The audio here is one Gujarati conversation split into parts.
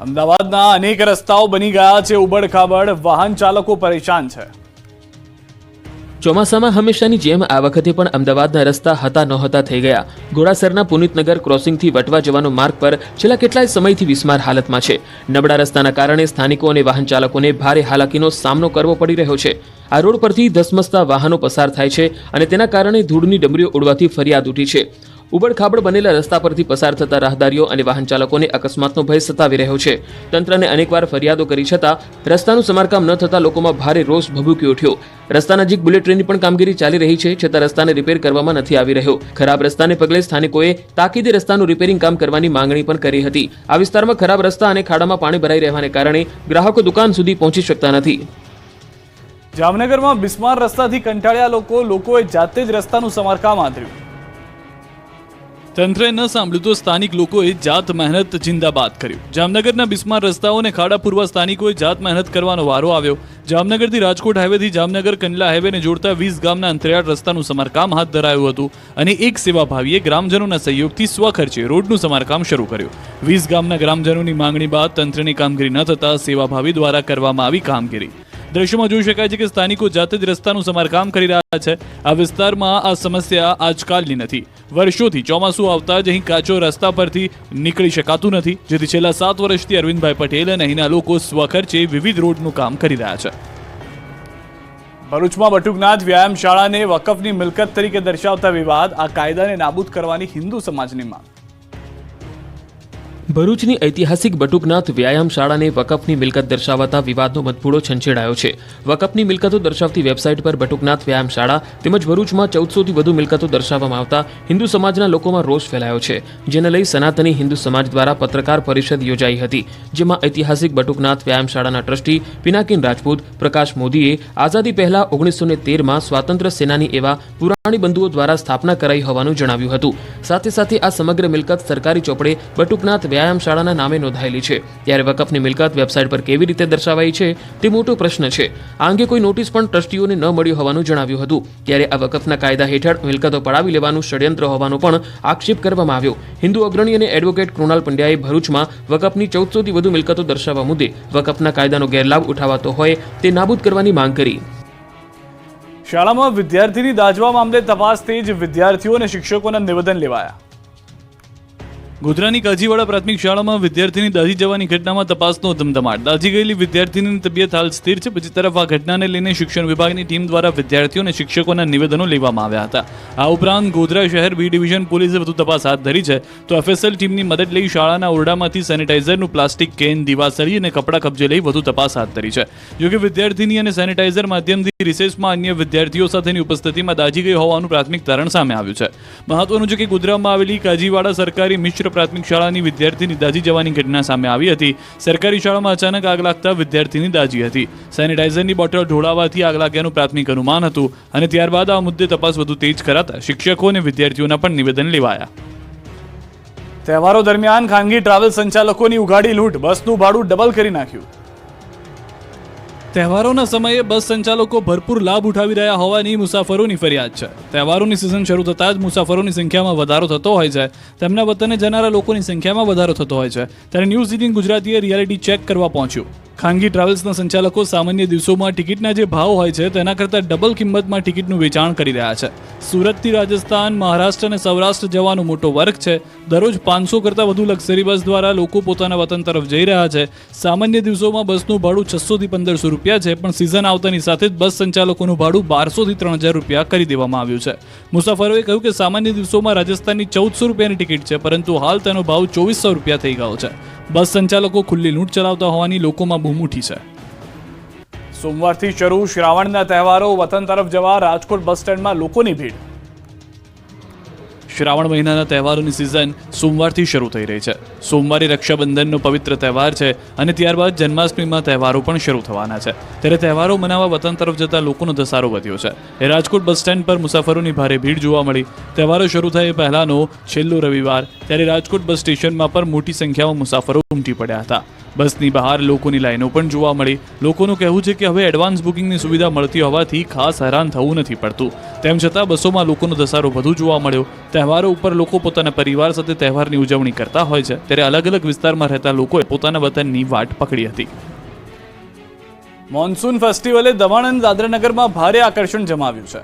અમદાવાદના અનેક રસ્તાઓ બની ગયા છે ઉબડખાબડ, વાહન ચાલકો પરેશાન છે। ચોમાસામાં હંમેશાની જેમ આ વખતે પણ અમદાવાદના રસ્તા હતા નહોતા થઈ ગયા। ઘોડાસરના પુનિતનગર ક્રોસિંગથી વટવા જવાનો માર્ગ પર છેલ્લા કેટલાય સમયથી બિસ્માર હાલતમાં છે। નબળા રસ્તાના કારણે સ્થાનિકો અને વાહન ચાલકોને ભારે હાલાકીનો સામનો કરવો પડી રહ્યો છે। આ રોડ પરથી ધસમસતા વાહનો પસાર થાય છે અને તેના કારણે ધૂળની ડમરીઓ ઉડવાથી ફરિયાદ ઉઠી છે। ઉબડખાબડ બનેલા રસ્તા પરથી પસાર થતા રાહદારીઓ અને વાહન ચાલકોને અકસ્માતનો ભય સતાવી રહ્યો છે। તંત્રને અનેકવાર ફરિયાદો કરી છતાં રસ્તાનું સમારકામ ન થતા લોકોમાં ભારે રોષ ભભૂકી ઉઠ્યો। રસ્તા નજીક બુલેટ ટ્રેનની પણ કામગીરી ચાલી રહી છે, છતાં રસ્તાને રિપેર કરવામાં નથી આવી રહ્યો। ખરાબ રસ્તાને પગલે સ્થાનિકોએ તાકીદે રસ્તાનું રિપેરિંગ કામ કરવાની માંગણી પણ કરી હતી। આ વિસ્તારમાં ખરાબ રસ્તા અને ખાડામાં પાણી ભરાઈ રહેવાને કારણે ગ્રાહકો દુકાન સુધી પહોંચી શકતા નથી। જામનગરમાં બિસ્માર રસ્તાથી કંટાળ્યા લોકોએ જાતે જ રસ્તાનું સમારકામ આદર્યું। તંત્રે ન સાંભળ્યું તો સ્થાનિક લોકોએ જાત મહેનત જિંદાબાદ કર્યું। જામનગરના બિસ્માર રસ્તાઓને ખાડા પૂરવા સ્થાનિકોએ જાત મહેનત કરવાનો વારો આવ્યો। જામનગરથી રાજકોટ હાઈવેથી જામનગર કંડલા હાઈવેને જોડતા 20 ગામના અંતરિયાળ રસ્તાનું સમારકામ હાથ ધરાયું હતું અને એક સેવાભાવીએ ગ્રામજનોના સહયોગથી સ્વખર્ચે રોડનું સમારકામ શરૂ કર્યું। 20 ગામના ગ્રામજનોની માંગણી બાદ તંત્રની કામગીરી ન થતા સેવાભાવી દ્વારા કરવામાં આવી કામગીરી। દ્રશ્યમાં જોઈ શકાય છે કે સ્થાનિકો જાતે જ રસ્તાનું સમારકામ કરી રહ્યા છે। આ વિસ્તારમાં આ સમસ્યા આજકાલની નથી, વર્ષોથી ચોમાસું આવતા જ અહીં કાચો રસ્તા પરથી નીકળી શકાતું નથી, જેથી છેલ્લા 7 વર્ષથી અરવિંદભાઈ પટેલ અને અહીંના લોકો સ્વખર્ચે વિવિધ રોડનું કામ કરી રહ્યા છે। ભરૂચમાં બટુકનાથ વ્યાયામ શાળાને વકફની મિલકત તરીકે દર્શાવતા વિવાદ, આ કાયદાને નાબૂદ કરવાની હિન્દુ સમાજની માંગ। ભરૂચની ઐતિહાસિક બટુકનાથ વ્યાયામ શાળાને વકફની મિલકત દર્શાવતા વિવાદનો મધપૂડો છંછેડાયો છે। વકફની મિલકતો દર્શાવતી વેબસાઇટ પર બટુકનાથ વ્યાયામ શાળા તેમજ ભરૂચમાં 1400થી વધુ મિલકતો દર્શાવવામાં આવતા હિન્દુ સમાજના લોકોમાં રોષ ફેલાયો છે, જેને લઈ સનાતની હિન્દુ સમાજ દ્વારા પત્રકાર પરિષદ યોજાઈ હતી, જેમાં ઐતિહાસિક બટુકનાથ વ્યાયામ શાળાના ટ્રસ્ટી પિનાકિન રાજપૂત પ્રકાશ મોદીએ આઝાદી પહેલા 1913માં સ્વાતંત્ર્ય સેનાની એવા પુરાણી બંધુઓ દ્વારા સ્થાપના કરાઈ હોવાનું જણાવ્યું હતું। સાથે સાથે આ સમગ્ર મિલકત સરકારી ચોપડે બટુકનાથ વ્યાયામ શાળાના નામે નોંધાયેલી છે, ત્યારે વકફની મિલકત વેબસાઇટ પર કેવી રીતે દર્શાવાઈ છે તે મોટો પ્રશ્ન છે। આ અંગે કોઈ નોટિસ પણ ટ્રસ્ટીઓને ન મળી હોવાનું જણાવ્યું હતું। ત્યારે આ વકફના કાયદા હેઠળ મિલકતો પડાવી લેવાનું ષડયંત્ર હોવાનો પણ આક્ષેપ કરવામાં આવ્યો। હિન્દુ અગ્રણી અને એડવોકેટ કૃણાલ પંડ્યાએ ભરૂચમાં વકફની 1400થી વધુ મિલકતો દર્શાવવા મુદ્દે વકફના કાયદાનો ગેરલાભ ઉઠાવાતો હોય તે નાબૂદ કરવાની માંગ કરી। શાળામાં વિદ્યાર્થીની દાઝવા મામલે તપાસ તેજ, વિદ્યાર્થીઓ અને શિક્ષકોના નિવેદન લેવાયા। ગોધરાની કાજીવાડા પ્રાથમિક શાળામાં વિદ્યાર્થીની દાઝી જવાની ઘટનામાં તપાસનો ધમધમાટ। દાઝી ગયેલી વિદ્યાર્થીની તબિયત હાલ સ્થિર છે। બીજી તરફ આ ઘટનાને લઈને શિક્ષણ વિભાગની ટીમ દ્વારા વિદ્યાર્થીઓ અને શિક્ષકોના નિવેદનો લેવામાં આવ્યા હતા। આ ઉપરાંત ગોધરા શહેર બી ડિવિઝન પોલીસે વધુ તપાસ હાથ ધરી છે, તો એફએસએલ ટીમની મદદ લઈ શાળાના ઓરડામાંથી સેનિટાઈઝરનું પ્લાસ્ટિક કેન, દીવાસળી અને કપડાં કબજે લઈ વધુ તપાસ હાથ ધરી છે। જોકે વિદ્યાર્થીની અને સેનિટાઈઝર માધ્યમથી રિસેસમાં અન્ય વિદ્યાર્થીઓ સાથેની ઉપસ્થિતિમાં દાઝી ગઈ હોવાનું પ્રાથમિક તારણ સામે આવ્યું છે। મહત્વનું છે કે ગોધરામાં આવેલી કાજીવાડા સરકારી મિશ્ર પ્રાથમિક શાળાની વિદ્યાર્થીની દાઝી જવાની ઘટના સામે આવી હતી। સરકારી શાળામાં અચાનક આગ લાગતા વિદ્યાર્થીની દાઝી હતી। સેનિટાઈઝરની બોટલ ઢોળાવાથી આગ લાગ્યાનું પ્રાથમિક અનુમાન હતું અને ત્યારબાદ આ મુદ્દે તપાસ વધુ તેજ કરાતા શિક્ષકો અને વિદ્યાર્થીઓના પણ નિવેદન લેવાયા। તહેવારો દરમિયાન ખાનગી ટ્રાવેલ સંચાલકોની ઉઘાડી લૂંટ, બસનું ભાડું ડબલ કરી નાખ્યું। તહેવારોના સમયે બસ સંચાલકો ભરપૂર લાભ ઉઠાવી રહ્યા હોવાની મુસાફરોની ફરિયાદ છે। તહેવારોની સિઝન શરૂ થતાં જ મુસાફરોની સંખ્યામાં વધારો થતો હોય છે, તેમના વતને જનારા લોકોની સંખ્યામાં વધારો થતો હોય છે। ત્યારે ન્યૂઝ 18 ગુજરાતીએ રિયાલિટી ચેક કરવા પહોંચ્યું। ખાનગી ટ્રાવેલ્સના સંચાલકો સામાન્ય દિવસોમાં ટિકિટના જે ભાવ હોય છે તેના કરતાં ડબલ કિંમતમાં ટિકિટનું વેચાણ કરી રહ્યા છે। સુરતથી રાજસ્થાન, મહારાષ્ટ્ર અને સૌરાષ્ટ્ર જવાનો મોટો વર્ગ છે। દરરોજ 500 કરતાં વધુ લક્ઝરી બસ દ્વારા લોકો પોતાના વતન તરફ જઈ રહ્યા છે। સામાન્ય દિવસોમાં બસનું ભાડું 600 થી 1500 રૂપિયા છે, પણ સિઝન આવતાની સાથે જ બસ સંચાલકોનું ભાડું 1200 થી 3000 રૂપિયા કરી દેવામાં આવ્યું છે। મુસાફરોએ કહ્યું કે સામાન્ય દિવસોમાં રાજસ્થાનની 1400 રૂપિયાની ટિકિટ છે, પરંતુ હાલ તેનો ભાવ 2400 રૂપિયા થઈ ગયો છે। બસ સંચાલકો ખુલ્લી લૂંટ ચલાવતા હોવાની લોકોમાં બૂમ ઉઠી છે। સોમવારથી શરૂ શ્રાવણના તહેવારો, વતન તરફ જવા રાજકોટ બસ સ્ટેન્ડમાં લોકોની ભીડ। શ્રાવણ મહિનાના તહેવારોની સિઝન સોમવારથી શરૂ થઈ રહી છે। સોમવારે રક્ષાબંધનનો પવિત્ર તહેવાર છે અને ત્યારબાદ જન્માષ્ટમીમાં તહેવારો પણ શરૂ થવાના છે। ત્યારે તહેવારો મનાવવા વતન તરફ જતા લોકોનો ધસારો વધ્યો છે। રાજકોટ બસ સ્ટેન્ડ પર મુસાફરોની ભારે ભીડ જોવા મળી। તહેવારો શરૂ થયા પહેલાનો છેલ્લો રવિવાર, ત્યારે રાજકોટ બસ સ્ટેશનમાં પર મોટી સંખ્યામાં મુસાફરો ઉમટી પડ્યા હતા। બસની બહાર લોકોની લાઈનો પણ જોવા મળી. લોકોનું કહેવું છે કે હવે એડવાન્સ બુકિંગની સુવિધા મળતી હોવાથી ખાસ હેરાન થવું નથી પડતું. તેમ છતાં બસોમાં લોકોનો ધસારો વધુ જોવા મળ્યો. તહેવારો ઉપર લોકો પોતાના પરિવાર સાથે તહેવારની ઉજવણી કરતા હોય છે, ત્યારે અલગ અલગ વિસ્તારમાં રહેતા લોકોએ પોતાના વતનની વાટ પકડી હતી. મોન્સૂન ફેસ્ટિવલે દમણ અને દાદરાનગરમાં ભારે આકર્ષણ જમાવ્યું છે.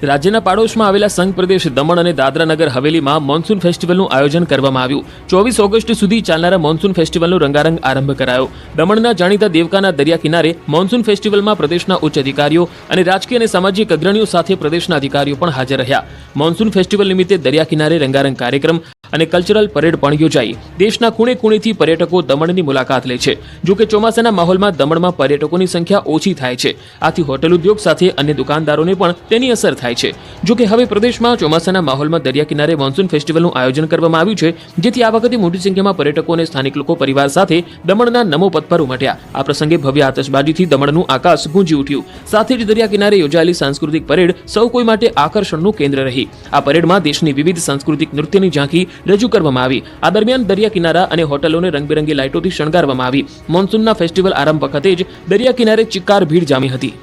રાજ્યના પાડોશમાં આવેલા સંઘ પ્રદેશ દમણ અને દાદરાનગર હવેલીમાં મોન્સૂન ફેસ્ટિવલનું આયોજન કરવામાં આવ્યું. 24 ઓગસ્ટ સુધી ચાલનારા મોન્સૂન ફેસ્ટિવલનો રંગારંગ આરંભ કરાયો. દમણના જાણીતા દેવકાના દરિયા કિનારે મોન્સૂન ફેસ્ટિવલમાં પ્રદેશના ઉચ્ચ અધિકારીઓ અને રાજકીય અને સામાજિક અગ્રણીઓ સાથે પ્રદેશના અધિકારીઓ પણ હાજર રહ્યા. મોન્સૂન ફેસ્ટિવલ નિમિત્તે દરિયા કિનારે રંગારંગ કાર્યક્રમ અને કલ્ચરલ પરેડ પણ યોજાઈ. દેશના ખૂણે ખૂણેથી પર્યટકો દમણની મુલાકાત લે છે. જો કે ચોમાસાના માહોલમાં દમણમાં પર્યટકોની સંખ્યા ઓછી થાય છે. આથી હોટેલ ઉદ્યોગ સાથે અન્ય દુકાનદારોને પણ તેની અસર થાય છે. જો કે હવે પ્રદેશમાં ચોમાસાના માહોલમાં દરિયા કિનારે મોન્સૂન ફેસ્ટિવલનું આયોજન કરવામાં આવ્યું છે, જેથી આ વખતે મોટી સંખ્યામાં પર્યટકો અને સ્થાનિક લોકો પરિવાર સાથે દમણના નમો પથ પર ઉમટ્યા. આ પ્રસંગે ભવ્ય આતશબાજીથી દમણનું આકાશ ગુંજી ઉઠ્યું. સાથે જ દરિયા કિનારે યોજાયેલી સાંસ્કૃતિક પરેડ સૌ કોઈ માટે આકર્ષણનું કેન્દ્ર રહી. આ પરેડમાં દેશની વિવિધ સાંસ્કૃતિક નૃત્યની ઝાંખી રજૂ કરવામાં આવી. આ દરમિયાન દરિયા કિનારા અને હોટલોને રંગબેરંગી લાઇટોથી શણગારવામાં આવી. મોન્સૂનના ફેસ્ટિવલ આરંભ વખતે જ દરિયા કિનારે ચિક્કાર ભીડ જામી હતી.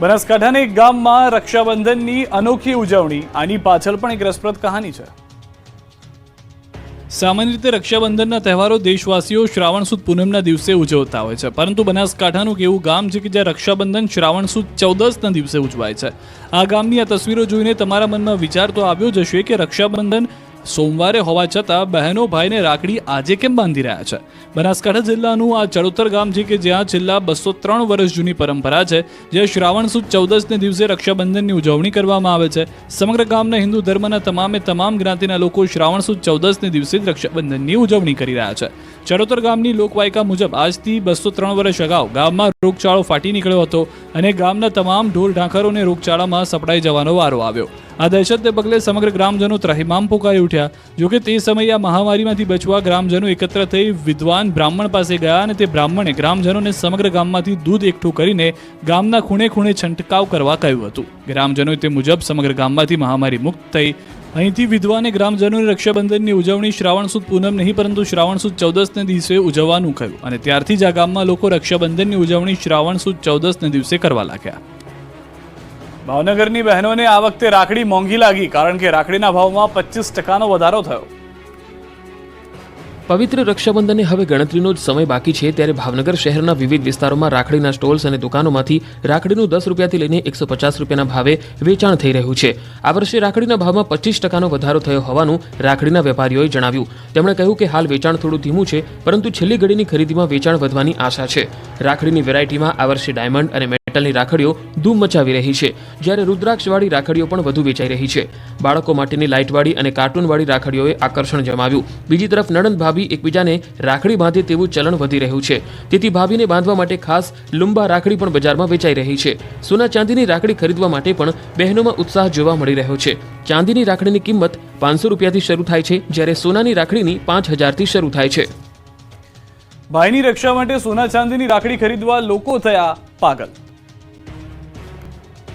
બનાસકાંઠાના એક ગામમાં રક્ષાબંધનની અનોખી ઉજવણી. આની પાછળ પણ એક રસપ્રદ કહાની છે. સામાન્ય રીતે રક્ષાબંધનના તહેવારો દેશવાસીઓ શ્રાવણ સુદ પૂનમના દિવસે ઉજવતા હોય છે, પરંતુ બનાસકાંઠાનું એક એવું ગામ છે કે જ્યાં રક્ષાબંધન શ્રાવણ સુદ 14ના દિવસે ઉજવાય છે. આ ગામની આ તસવીરો જોઈને તમારા મનમાં વિચાર તો આવ્યો જ હશે કે રક્ષાબંધન સોમવારે હોવા છતાં બહેનો ભાઈને રાખડી આજે કેમ બાંધી રહ્યા છે. બનાસકાંઠા જિલ્લાનું આ ચડોતર ગામ છે કે જ્યાં છેલ્લા 203 વર્ષ જૂની પરંપરા છે, જ્યાં શ્રાવણ સુદ 14ને દિવસે રક્ષાબંધનની ઉજવણી કરવામાં આવે છે. સમગ્ર ગામના હિન્દુ ધર્મના તમામ જ્ઞાતિના લોકો શ્રાવણ સુદ 14ને દિવસે જ રક્ષાબંધનની ઉજવણી કરી રહ્યા છે. ચડોતર ગામની લોકવાયકા મુજબ આજથી 203 વર્ષ અગાઉ ગામમાં રોગચાળો ફાટી નીકળ્યો હતો અને ગામના તમામ ઢોલ ઢાંખરોને રોગચાળામાં સપડાઈ જવાનો વારો આવ્યો. આ દહેશતને પગલે સમગ્ર ગ્રામજનો ત્રાહિમામ પોકારી ઉઠ્યા. જોકે તે સમયે આ મહામારીમાંથી બચવા ગ્રામજનો એકત્ર થઈ વિદ્વાન બ્રાહ્મણ પાસે ગયા અને તે બ્રાહ્મણે ગ્રામજનોને સમગ્ર ગામમાંથી દૂધ એકઠું કરીને ગામના ખૂણે ખૂણે છંટકાવ કરવા કહ્યું હતું. ગ્રામજનોએ તે મુજબ સમગ્ર ગામમાંથી મહામારી મુક્ત થઈ. અહીંથી વિદ્વાને ગ્રામજનોને રક્ષાબંધનની ઉજવણી શ્રાવણ સુદ પૂનમ નહીં પરંતુ શ્રાવણ સુદ 14ને દિવસે ઉજવવાનું કહ્યું અને ત્યારથી જ આ ગામમાં લોકો રક્ષાબંધનની ઉજવણી શ્રાવણ સુદ 14ને દિવસે કરવા લાગ્યા. ભાવનગરની બહેનોને આ વખતે રાખડી મોંઘી લાગી, કારણ કે રાખડીના ભાવમાં 25% વધારો થયો. પવિત્ર રક્ષાબંધનને હવે ગણતરીનો જ સમય બાકી છે, ત્યારે ભાવનગર શહેરના વિવિધ વિસ્તારોમાં રાખડીના સ્ટોલ્સ અને દુકાનોમાંથી રાખડીનું 10 રૂપિયાથી લઈને 150 રૂપિયાના ભાવે વેચાણ થઈ રહ્યું છે. આ વર્ષે રાખડીના ભાવમાં 25% વધારો થયો હોવાનું રાખડીના વેપારીઓએ જણાવ્યું. તેમણે કહ્યું કે હાલ વેચાણ થોડું ધીમું છે, પરંતુ છેલ્લી ઘડીની ખરીદીમાં વેચાણ વધવાની આશા છે. રાખડીની વેરાયટીમાં આ વર્ષે ડાયમંડ અને મેટલની રાખડીઓ ધૂમ મચાવી રહી છે, જ્યારે રુદ્રાક્ષવાળી રાખડીઓ પણ વધુ વેચાઈ રહી છે. બાળકો માટેની લાઇટવાળી અને કાર્ટૂનવાળી રાખડીઓએ આકર્ષણ જમાવ્યું. બીજી તરફ નણંદ ભાભી એકબીજાને રાખડી બાંધે તેવું ચલણ વધી રહ્યું છે, તેથી ભાભીને બાંધવા માટે ખાસ લુંબા રાખડી પણ બજારમાં વેચાઈ રહી છે. સોના ચાંદીની રાખડી ખરીદવા માટે પણ બહેનોમાં ઉત્સાહ જોવા મળી રહ્યો છે. ચાંદીની રાખડીની કિંમત 500 રૂપિયાથી શરૂ થાય છે, જ્યારે સોનાની રાખડીની 5000થી શરૂ થાય છે. ભાઈની રક્ષા માટે સોના ચાંદીની રાખડી ખરીદવા લોકો થયા પાગલ.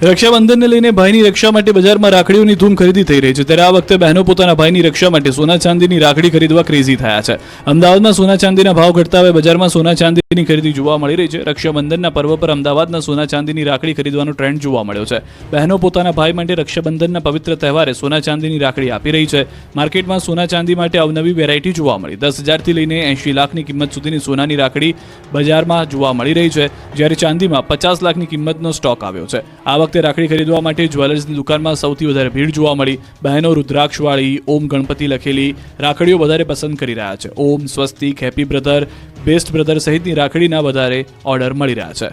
રક્ષાબંધનને લઈને ભાઈની રક્ષા માટે બજારમાં રાખડીઓની ધૂમ ખરીદી થઈ રહી છે, ત્યારે આ વખતે બહેનો પોતાના ભાઈની રક્ષા માટે સોના ચાંદીની રાખડી ખરીદવા ક્રેઝી થયા છે. અમદાવાદમાં સોના ચાંદીના ભાવ ઘટતા હવે બજારમાં સોના ચાંદીની ખરીદી જોવા મળી રહી છે. રક્ષાબંધનના પર્વ પર અમદાવાદના સોના ચાંદીની રાખડી ખરીદવાનો ટ્રેન્ડ જોવા મળ્યો છે. બહેનો પોતાના ભાઈ માટે રક્ષાબંધનના પવિત્ર તહેવારે સોના ચાંદીની રાખડી આપી રહી છે. માર્કેટમાં સોના ચાંદી માટે અવનવી વેરાયટી જોવા મળી. 10,000થી લઈને 80 લાખની કિંમત સુધીની સોનાની રાખડી બજારમાં જોવા મળી રહી છે, જ્યારે ચાંદીમાં 50 લાખની કિંમતનો સ્ટોક આવ્યો છે. આ વખતે રાખડી ખરીદવા માટે જ્વેલર્સની દુકાનમાં સૌથી વધારે ભીડ જોવા મળી. બહેનો રુદ્રાક્ષવાળી, ઓમ ગણપતિ લખેલી રાખડીઓ વધારે પસંદ કરી રહ્યા છે. ઓમ, સ્વસ્તિક, હેપી બ્રધર, બેસ્ટ બ્રધર સહિતની રાખડીના વધારે ઓર્ડર મળી રહ્યા છે.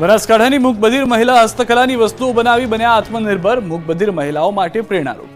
બનાસકાંઠાની મૂકબધિર મહિલા હસ્તકલાની વસ્તુઓ બનાવી બન્યા આત્મનિર્ભર. મૂકબધિર મહિલાઓ માટે પ્રેરણારૂપ.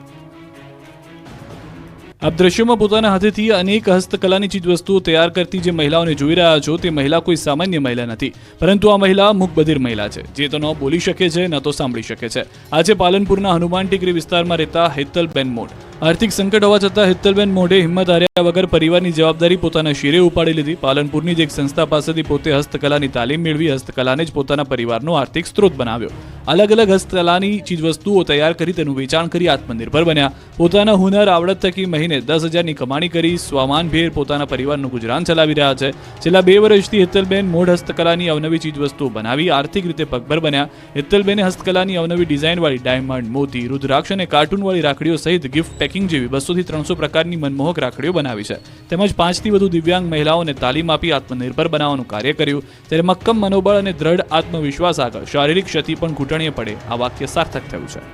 આપ દ્રશ્યોમાં પોતાના હાથેથી અનેક હસ્તકલાની ચીજવસ્તુઓ તૈયાર કરતી જે મહિલાઓને જોઈ રહ્યા છો, તે મહિલા કોઈ સામાન્ય મહિલા નથી, પરંતુ આ મહિલા મૂકબધિર મહિલા છે, જે તો ન બોલી શકે છે ન તો સાંભળી શકે છે. આજે પાલનપુરના હનુમાન ટેકરી વિસ્તારમાં રહેતા હેતલબેન મોઢ આર્થિક સંકટ હોવા છતાં હેતલબેન મોઢે હિંમત હાર્યા વગર પરિવારની જવાબદારી પોતાના શિરે ઉપાડી લીધી. પાલનપુરની જ એક સંસ્થા પાસેથી પોતે હસ્તકલાની તાલીમ મેળવી હસ્તકલાને જ પોતાના પરિવારનો આર્થિક સ્ત્રોત બનાવ્યો. અલગ અલગ હસ્તકલાની ચીજવસ્તુઓ તૈયાર કરી તેનું વેચાણ કરી આત્મનિર્ભર બન્યા. પોતાના હુનર આવડત થકી મહિને 10,000ની કમાણી કરી સ્વમાનભેર પોતાના પરિવારનું ગુજરાન ચલાવી રહ્યા છે. છેલ્લા 2 વર્ષથી હેતલબેન મોઢ હસ્તકલાની અવનવી ચીજવસ્તુઓ બનાવી આર્થિક રીતે પગભર બન્યા. હેતલબેને હસ્તકલાની અવનવી ડિઝાઇનવાળી ડાયમંડ, મોતી, રુદ્રાક્ષ અને કાર્ટૂનવાળી રાખડીઓ સહિત ગિફ્ટ પેકિંગ જેવી 200 થી 300 પ્રકારની મનમોહક રાખડીઓ બનાવી છે. તેમજ 5 થી વધુ દિવ્યાંગ મહિલાઓને તાલીમ આપી આત્મનિર્ભર બનાવવાનું કાર્ય કર્યું. ત્યારે મક્કમ મનોબળ અને દ્રઢ આત્મવિશ્વાસ આગળ શારીરિક ક્ષતિ પણ ઘૂંટણીએ પડે આ વાક્ય સાર્થક થયું છે.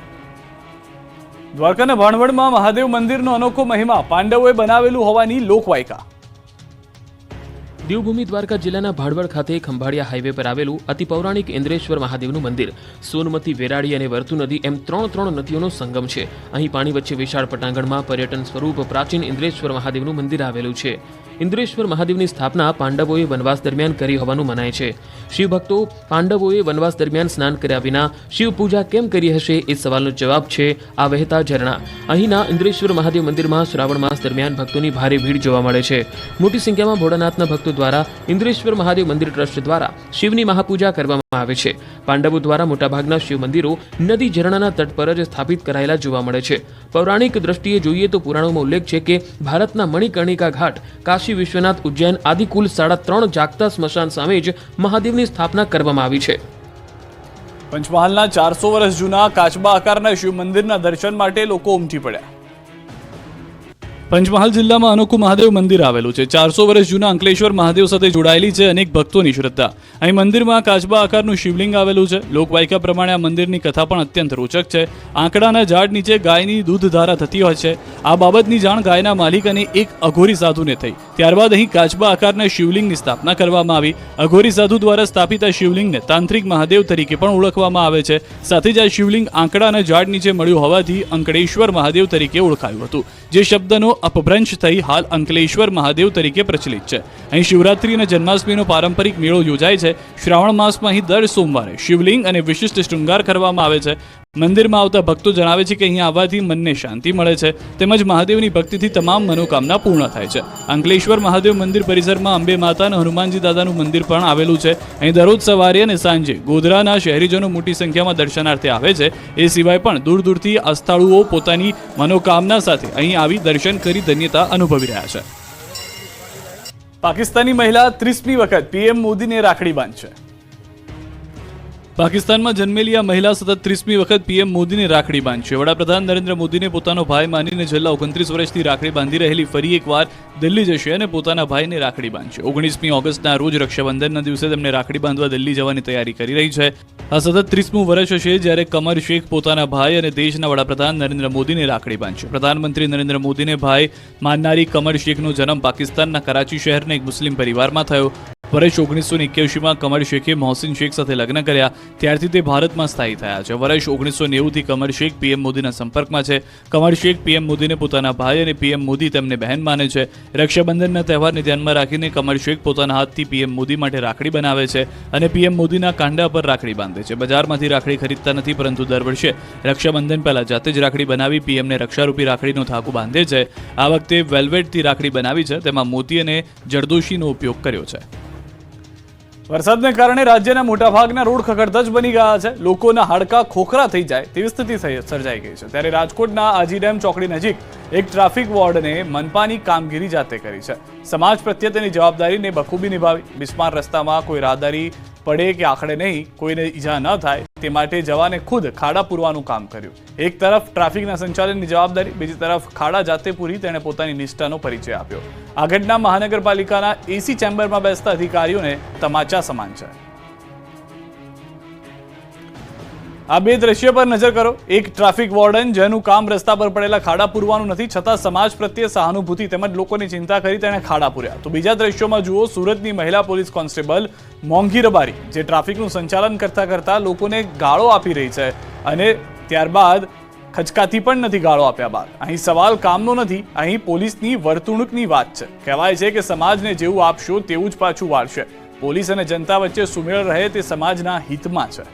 દ્વારકાના ભાણવડમાં મહાદેવ મંદિરનો અનોખો મહિમા પાંડવોએ બનાવેલું હોવાની લોકવાયકા. દેવભૂમિ દ્વારકા જિલ્લાના ભાડવડ ખાતે ખંભાળિયા હાઈવે પર આવેલું અતિ પૌરાણિક ઇન્દ્રેશ્વર મહાદેવનું મંદિર સોનમતી, વેરાળી અને વર્તુ નદી એમ ત્રણ નદીઓનો સંગમ છે. અહીં પાણી વચ્ચે વિશાળ પટાંગણમાં પર્યટન સ્વરૂપ પ્રાચીન ઇન્દ્રેશ્વર મહાદેવનું મંદિર આવેલું છે. ઇન્દ્રેશ્વર મહાદેવની સ્થાપના પાંડવોએ વનવાસ દરમિયાન કરી હોવાનું મનાય છે. શિવભક્તો પાંડવોએ વનવાસ દરમિયાન સ્નાન કર્યા વિના શિવ પૂજા કેમ કરી હશે એ સવાલનો જવાબ છે આ વહેતા ઝરણા. અહીંના ઇન્દ્રેશ્વર મહાદેવ મંદિરમાં શ્રાવણ માસ દરમિયાન ભક્તોની ભારે ભીડ જોવા મળે છે. મોટી સંખ્યામાં ભોળાનાથના ભક્તો દ્વારા ઇન્દ્રેશ્વર મહાદેવ મંદિર ટ્રસ્ટ દ્વારા શિવની મહાપૂજા કરવામાં આવે છે. પાંડવો દ્વારા મોટાભાગના શિવ મંદિરો નદી ઝરણાના તટ પર જ સ્થાપિત કરાયેલા જોવા મળે છે. પૌરાણિક દ્રષ્ટિએ જોઈએ તો પુરાણોમાં ઉલ્લેખ છે કે ભારતના મણિકર્ણિકા ઘાટ, કાશી વિશ્વનાથ, ઉજ્જૈન આદિ કુલ 3.5 જાગતા સ્મશાન સામે જ મહાદેવની સ્થાપના કરવામાં આવી છે. પંચમહાલના 400 વર્ષ જૂના કાચબા આકારના શિવ મંદિરના દર્શન માટે લોકો ઉમટી પડ્યા. પંચમહાલ જિલ્લામાં અનોખું મહાદેવ મંદિર આવેલું છે. 400 વર્ષ જૂના અંકલેશ્વર મહાદેવ સાથે જોડાયેલી છે અનેક ભક્તોની શ્રદ્ધા. અહીં મંદિરમાં કાચબા આકારનું શિવલિંગ આવેલું છે. લોકવાયકા પ્રમાણે આ મંદિરની કથા પણ અત્યંત રોચક છે. આંકડાના ઝાડ નીચે ગાયની દૂધધારા થતી હોય છે. આ બાબતની જાણ ગાયના માલિક અને એક અઘોરી સાધુને થઈ. ત્યારબાદ અહીં કાચબા આકારના શિવલિંગની સ્થાપના કરવામાં આવી. અઘોરી સાધુ દ્વારા સ્થાપિત આ શિવલિંગને તાંત્રિક મહાદેવ તરીકે પણ ઓળખવામાં આવે છે. સાથે જ આ શિવલિંગ આંકડાના ઝાડ નીચે મળ્યું હોવાથી અંકળેશ્વર મહાદેવ તરીકે ઓળખાયું હતું, જે શબ્દનો અપભ્રંશ થઈ હાલ અંકલેશ્વર મહાદેવ તરીકે પ્રચલિત છે. અહીં શિવરાત્રી અને જન્માષ્ટમીનો પારંપરિક મેળો યોજાય છે. શ્રાવણ માસમાં અહીં દર સોમવારે શિવલિંગ અને વિશિષ્ટ શૃંગાર કરવામાં આવે છે. મંદિરમાં આવતા ભક્તો જણાવે છે કે અહીં આવવાથી મનને શાંતિ મળે છે, તેમજ મહાદેવની ભક્તિથી તમામ મનોકામના પૂર્ણ થાય છે. અંકલેશ્વર મહાદેવ મંદિર પરિસરમાં અંબે માતા અને હનુમાનજી દાદાનું મંદિર પણ આવેલું છે. અહીં દરરોજ સવારે અને સાંજે ગોધરાના શહેરીજનો મોટી સંખ્યામાં દર્શનાર્થે આવે છે. એ સિવાય પણ દૂર દૂરથી આસ્થાળુઓ પોતાની મનોકામના સાથે અહીં આવી દર્શન કરી ધન્યતા અનુભવી રહ્યા છે. પાકિસ્તાની મહિલા 30મી વખત પીએમ મોદીને રાખડી બાંધશે. પાકિસ્તાનમાં જન્મેલી આ મહિલા સતત 30મી વખત પીએમ મોદીને રાખડી બાંધશે. વડાપ્રધાન નરેન્દ્ર મોદીને પોતાનો ભાઈ માનીને છેલ્લા 29 વર્ષથી રાખડી બાંધી રહેલી ફરી એકવાર દિલ્હી જશે અને પોતાના ભાઈને રાખડી બાંધશે. 19મી ઓગસ્ટના રોજ રક્ષાબંધનના દિવસે તેમને રાખડી બાંધવા દિલ્હી જવાની તૈયારી કરી રહી છે. આ સતત 30મું વર્ષ હશે જ્યારે કમર શેખ પોતાના ભાઈ અને દેશના વડાપ્રધાન નરેન્દ્ર મોદીને રાખડી બાંધશે. પ્રધાનમંત્રી નરેન્દ્ર મોદીને ભાઈ માનનારી કમર શેખનો જન્મ પાકિસ્તાનના કરાચી શહેરના એક મુસ્લિમ પરિવારમાં થયો. વર્ષ 1981માં કમર શેખે મોહસિન શેખ સાથે લગ્ન કર્યા. ત્યારથી તે ભારતમાં સ્થાયી થયા છે. વર્ષ 1990થી કમર શેખ પીએમ મોદીના સંપર્કમાં છે. કમર શેખ પીએમ મોદીને પોતાના ભાઈ અને પીએમ મોદી તેમને બહેન માને છે. રક્ષાબંધનના તહેવારને ધ્યાનમાં રાખીને કમર શેખ પોતાના હાથથી પીએમ મોદી માટે રાખડી બનાવે છે અને પીએમ મોદીના કાંડા પર રાખડી બાંધે છે. બજારમાંથી રાખડી ખરીદતા નથી, પરંતુ દર વર્ષે રક્ષાબંધન પહેલા જાતે જ રાખડી બનાવી પીએમને રક્ષારૂપી રાખડીનો ધાગો બાંધે છે. આ વખતે વેલ્વેટથી રાખડી બનાવી છે, તેમાં મોતી અને જરદોશીનો ઉપયોગ કર્યો છે. વરસાદને કારણે રાજ્યના મોટાભાગના રોડ ખખડધજ બની ગયા છે. લોકોના હાડકાં ખોખરા થઈ જાય તેવી સ્થિતિ સર્જાઈ ગઈ છે. ત્યારે રાજકોટના આજી ડેમ ચોકડી નજીક એક ટ્રાફિક વોર્ડને મનપાની કામગીરી જાતે કરી છે. સમાજ પ્રત્યે તેની જવાબદારીને બખૂબી નિભાવી. બિસ્માર રસ્તામાં કોઈ રાહદારી પડે કે આખડે નહીં, કોઈને ઈજા ન થાય તે માટે જવાને ખુદ ખાડા પૂરવાનું કામ કર્યું. એક તરફ ટ્રાફિકના સંચાલનની જવાબદારી, બીજી તરફ ખાડા જાતે પૂરી તેણે પોતાની નિષ્ઠાનો પરિચય આપ્યો. આ ઘટના મહાનગરપાલિકાના એસી ચેમ્બરમાં બેસતા અધિકારીઓને તમાચા સમાન છે. આ બે દ્રશ્ય પર નજર કરો. એક ટ્રાફિક વોર્ડન જેનું કામ રસ્તા પર પડેલા ખાડા પૂરવાનું નથી, છતાં સમાજ પ્રત્યે સહાનુભૂતિ તેમજ લોકોની ચિંતા કરી તેણે ખાડા પૂર્યા. તો બીજા દ્રશ્યોમાં જુઓ સુરતની મહિલા પોલીસ કોન્સ્ટેબલ મોંઘી રબારી, જે ટ્રાફિકનું સંચાલન કરતા કરતા લોકોને ગાળો આપી રહી છે અને ત્યારબાદ ખચકાતી પણ નથી ગાળો આપ્યા બાદ. અહીં સવાલ કામનો નથી, અહીં પોલીસની વર્તણૂકની વાત છે. કહેવાય છે કે સમાજને જેવું આપશો તેવું જ પાછું વાળશે. પોલીસ અને જનતા વચ્ચે સુમેળ રહે તે સમાજના હિતમાં છે.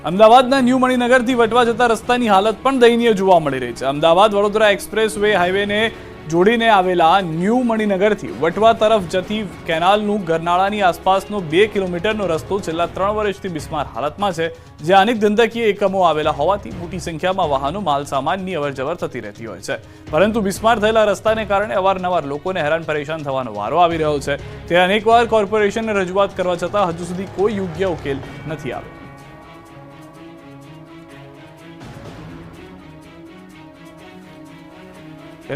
અમદાવાદના ન્યૂ મણિનગરથી વટવા જતા રસ્તાની હાલત પણ દયનીય જોવા મળી રહી છે. અમદાવાદ વડોદરા એક્સપ્રેસ વે હાઈવેને જોડીને આવેલા ન્યૂ મણિનગરથી વટવા તરફ જતી કેનાલનું ગરનાળાની આસપાસનો 2 કિલોમીટરનો રસ્તો છેલ્લા 3 વર્ષથી બિસ્માર હાલતમાં છે, જ્યાં અનેક ધંધાકીય એકમો આવેલા હોવાથી મોટી સંખ્યામાં વાહનો માલ સામાનની અવરજવર થતી રહેતી હોય છે. પરંતુ બિસ્માર થયેલા રસ્તાને કારણે અવારનવાર લોકોને હેરાન પરેશાન થવાનો વારો આવી રહ્યો છે. ત્યારે અનેકવાર કોર્પોરેશનને રજૂઆત કરવા છતાં હજુ સુધી કોઈ યોગ્ય ઉકેલ નથી આવ્યો.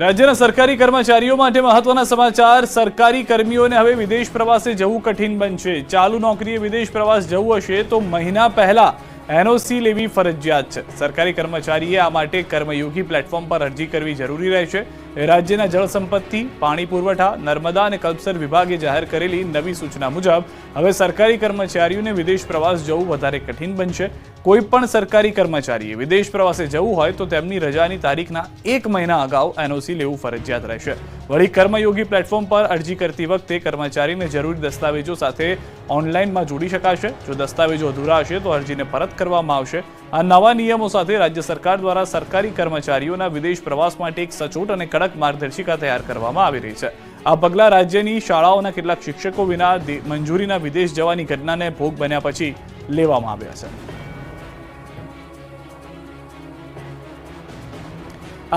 રાજ્યના સરકારી કર્મચારીઓ માટે મહત્વના સમાચાર. સરકારી કર્મીઓને હવે વિદેશ પ્રવાસે જવું કઠિન બનશે. ચાલુ નોકરીએ વિદેશ પ્રવાસ જવું હશે તો મહિના પહેલા એનઓસી લેવી ફરજિયાત છે. સરકારી કર્મચારીએ આ માટે કર્મયોગી પ્લેટફોર્મ પર અરજી કરવી જરૂરી રહેશે. રાજ્યના જળ સંપત્તિ, પાણી પુરવઠા, નર્મદા અને કલ્પસર વિભાગે જાહેર કરેલી નવી સૂચના મુજબ હવે સરકારી કર્મચારીઓને વિદેશ પ્રવાસ જવું વધારે કઠિન બનશે. કોઈ પણ સરકારી કર્મચારીએ વિદેશ પ્રવાસે જવું હોય તો તેમની રજાની તારીખના 1 મહિના અગાઉ એનઓસી લેવું ફરજિયાત રહેશે. વળી કર્મયોગી પ્લેટફોર્મ પર અરજી કરતી વખતે કર્મચારીને જરૂરી દસ્તાવેજો સાથે ઓનલાઈનમાં જોડી શકાશે. જો દસ્તાવેજો અધૂરા હશે તો અરજીને પરત કરવામાં આવશે. આ નવા નિયમો સાથે રાજ્ય સરકાર દ્વારા સરકારી કર્મચારીઓના વિદેશ પ્રવાસ માટે એક સચોટ અને કડક માર્ગદર્શિકા તૈયાર કરવામાં આવી રહી છે. આ પગલાં રાજ્યની શાળાઓના કેટલાક શિક્ષકો વિના મંજૂરીના વિદેશ જવાની ઘટનાને ભોગ બન્યા પછી લેવામાં આવ્યા છે.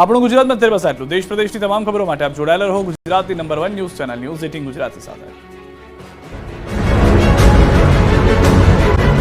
આપણું ગુજરાતમાં અત્યારે બસ આટલું. દેશ પ્રદેશની તમામ ખબરો માટે આપ જોડાયેલા રહો ગુજરાતની number 1 news channel news 18 Gujarati સાથે.